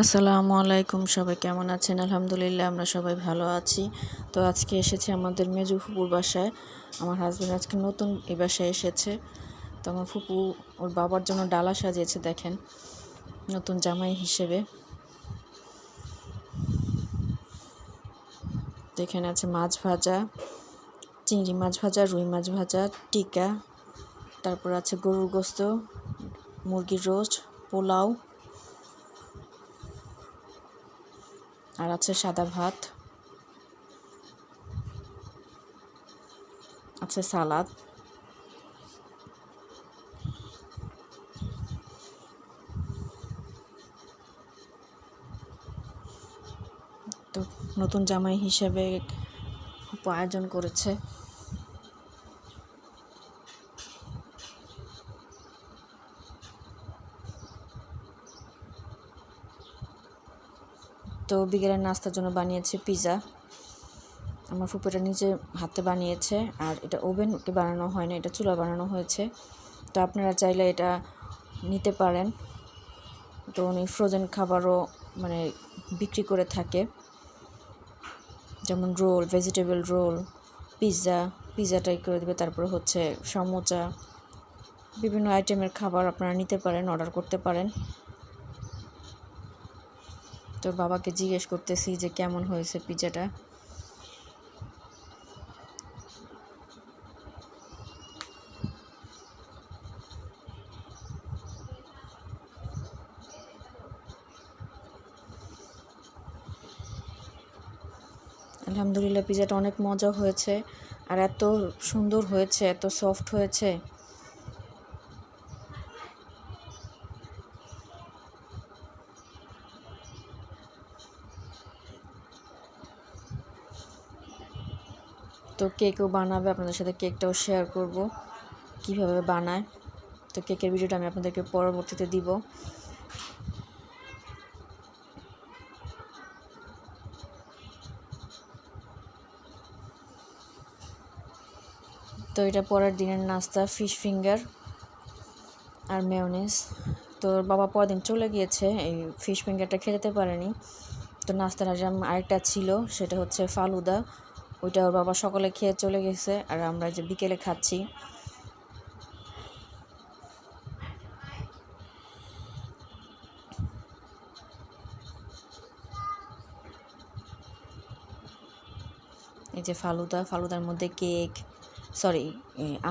আসসালামু আলাইকুম, সবাই কেমন আছেন? আলহামদুলিল্লাহ আমরা সবাই ভালো আছি। তো আজকে এসেছে আমাদের মেজো ফুপুর বাসায়। আমার হাজব্যান্ড আজকে নতুন এই বাসায় এসেছে। তো আমার ফুপু ওর বাবার জন্য ডালা সাজিয়েছে, দেখেন, নতুন জামাই হিসেবে। তো এখানে আছে মাছ ভাজা, চিংড়ি মাছ ভাজা, রুই মাছ ভাজা, টিকা, তারপর আছে গরুর গোস্ত, মুরগির রোস্ট, পোলাও, আর আছে সাদা ভাত, আছে সালাদ। তো নতুন জামাই হিসেবে খুব আয়োজন করেছে। তো বিকেলের নাস্তার জন্য বানিয়েছে পিৎজা। আমার ফুপুটা নিজে হাতে বানিয়েছে, আর এটা ওভেনকে বানানো হয় না, এটা চুলা বানানো হয়েছে। তো আপনারা চাইলে এটা নিতে পারেন। তো উনি ফ্রোজেন খাবারও বিক্রি করে থাকে, যেমন রোল, ভেজিটেবল রোল, পিৎজাটাই করে দেবে। তারপরে হচ্ছে সমোচা, বিভিন্ন আইটেমের খাবার আপনারা নিতে পারেন, অর্ডার করতে পারেন। তো বাবাকে জিজ্ঞেস করতেছি যে কেমন হয়েছে পিৎজাটা। আলহামদুলিল্লাহ, পিৎজাটা অনেক মজা হয়েছে, আর এত সুন্দর হয়েছে, এত সফট হয়েছে। তো কেকও বানাবে, আপনাদের সাথে কেকটাও শেয়ার করব কিভাবে বানায়। তো কেকের ভিডিওটা আমি আপনাদেরকে পরবর্তীতে দিব। তো এটা পরের দিনের নাস্তা, ফিশ ফিঙ্গার আর মেয়োনিজ। তো বাবা পরের দিন চলে গিয়েছে, এই ফিশ ফিঙ্গারটা খেতে পারেনি। তো নাস্তার আরেকটা ছিল, সেটা হচ্ছে ফালুদা। ওইটা ওর বাবা সকালে খেয়ে চলে গেছে, আর আমরা যে বিকেলে খাচ্ছি। এই যে ফালুদার মধ্যে কেক,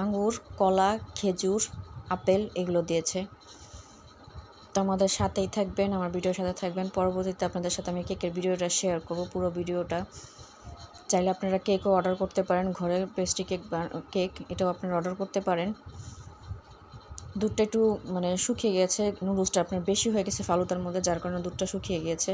আঙ্গুর, কলা, খেজুর, আপেল এগুলো দিয়েছে। তো আমাদের সাথেই থাকবেন, আমার ভিডিওর সাথে থাকবেন। পরবর্তীতে আপনাদের সাথে আমি কেকের ভিডিওটা শেয়ার করব, পুরো ভিডিওটা। চাইলে আপনারা কেকও অর্ডার করতে পারেন, ঘরের পেস্ট্রি কেক এটাও আপনারা অর্ডার করতে পারেন। দুধটা একটু শুকিয়ে গেছে, নুডলসটা আপনার বেশি হয়ে গেছে ফালুদার মধ্যে, যার কারণে দুধটা শুকিয়ে গিয়েছে।